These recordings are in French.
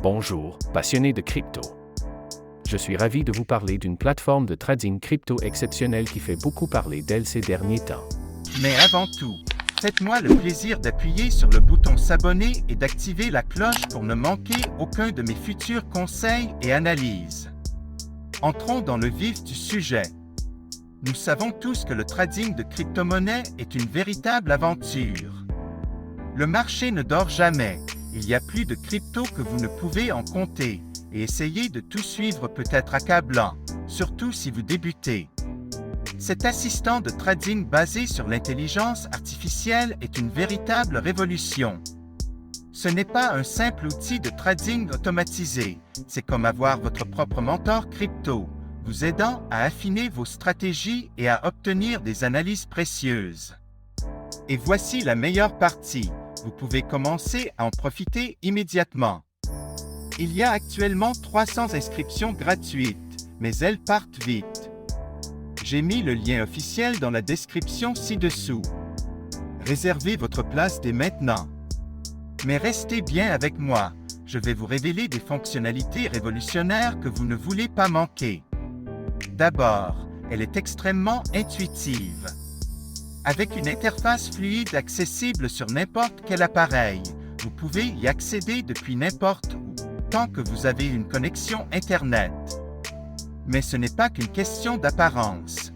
Bonjour, passionnés de crypto. Je suis ravi de vous parler d'une plateforme de trading crypto exceptionnelle qui fait beaucoup parler d'elle ces derniers temps. Mais avant tout, faites-moi le plaisir d'appuyer sur le bouton s'abonner et d'activer la cloche pour ne manquer aucun de mes futurs conseils et analyses. Entrons dans le vif du sujet. Nous savons tous que le trading de crypto-monnaies est une véritable aventure. Le marché ne dort jamais. Il y a plus de crypto que vous ne pouvez en compter, et essayer de tout suivre peut être accablant, surtout si vous débutez. Cet assistant de trading basé sur l'intelligence artificielle est une véritable révolution. Ce n'est pas un simple outil de trading automatisé, c'est comme avoir votre propre mentor crypto, vous aidant à affiner vos stratégies et à obtenir des analyses précieuses. Et voici la meilleure partie. Vous pouvez commencer à en profiter immédiatement. Il y a actuellement 300 inscriptions gratuites, mais elles partent vite. J'ai mis le lien officiel dans la description ci-dessous. Réservez votre place dès maintenant. Mais restez bien avec moi, je vais vous révéler des fonctionnalités révolutionnaires que vous ne voulez pas manquer. D'abord, elle est extrêmement intuitive. Avec une interface fluide accessible sur n'importe quel appareil, vous pouvez y accéder depuis n'importe où, tant que vous avez une connexion Internet. Mais ce n'est pas qu'une question d'apparence.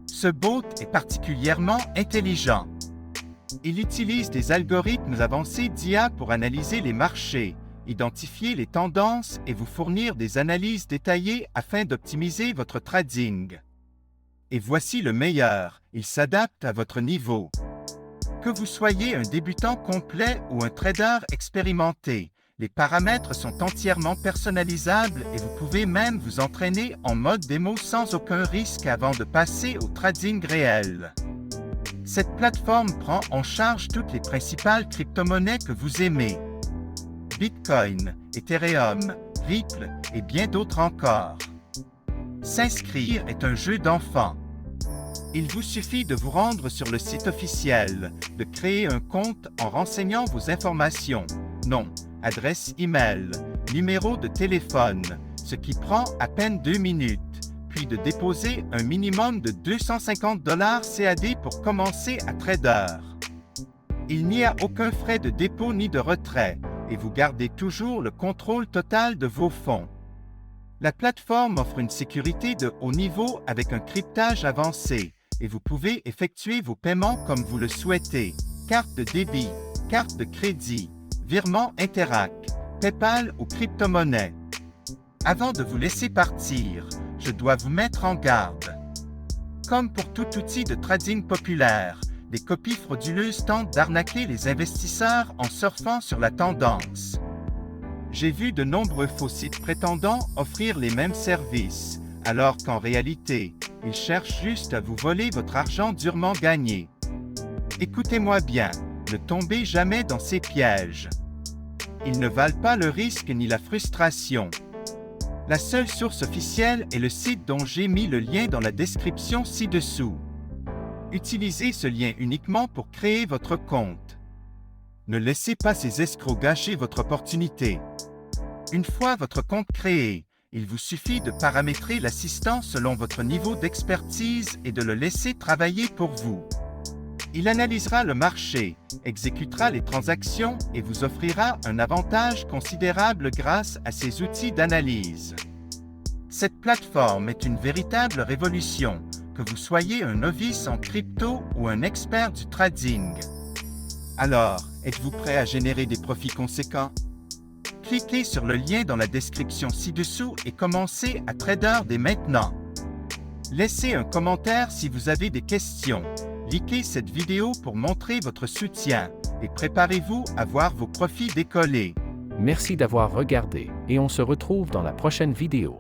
Ce bot est particulièrement intelligent. Il utilise des algorithmes avancés d'IA pour analyser les marchés, identifier les tendances et vous fournir des analyses détaillées afin d'optimiser votre trading. Et voici le meilleur, il s'adapte à votre niveau. Que vous soyez un débutant complet ou un trader expérimenté, les paramètres sont entièrement personnalisables et vous pouvez même vous entraîner en mode démo sans aucun risque avant de passer au trading réel. Cette plateforme prend en charge toutes les principales crypto-monnaies que vous aimez. Bitcoin, Ethereum, Ripple et bien d'autres encore. S'inscrire est un jeu d'enfant. Il vous suffit de vous rendre sur le site officiel, de créer un compte en renseignant vos informations, nom, adresse email, numéro de téléphone, ce qui prend à peine 2 minutes, puis de déposer un minimum de 250 $ CAD pour commencer à trader. Il n'y a aucun frais de dépôt ni de retrait, et vous gardez toujours le contrôle total de vos fonds. La plateforme offre une sécurité de haut niveau avec un cryptage avancé et vous pouvez effectuer vos paiements comme vous le souhaitez. Carte de débit, carte de crédit, virement Interac, PayPal ou crypto-monnaie. Avant de vous laisser partir, je dois vous mettre en garde. Comme pour tout outil de trading populaire, des copies frauduleuses tentent d'arnaquer les investisseurs en surfant sur la tendance. J'ai vu de nombreux faux sites prétendant offrir les mêmes services, alors qu'en réalité, ils cherchent juste à vous voler votre argent durement gagné. Écoutez-moi bien, ne tombez jamais dans ces pièges. Ils ne valent pas le risque ni la frustration. La seule source officielle est le site dont j'ai mis le lien dans la description ci-dessous. Utilisez ce lien uniquement pour créer votre compte. Ne laissez pas ces escrocs gâcher votre opportunité. Une fois votre compte créé, il vous suffit de paramétrer l'assistant selon votre niveau d'expertise et de le laisser travailler pour vous. Il analysera le marché, exécutera les transactions et vous offrira un avantage considérable grâce à ses outils d'analyse. Cette plateforme est une véritable révolution, que vous soyez un novice en crypto ou un expert du trading. Alors, êtes-vous prêt à générer des profits conséquents? Cliquez sur le lien dans la description ci-dessous et commencez à trader dès maintenant. Laissez un commentaire si vous avez des questions. Likez cette vidéo pour montrer votre soutien et préparez-vous à voir vos profits décoller. Merci d'avoir regardé et on se retrouve dans la prochaine vidéo.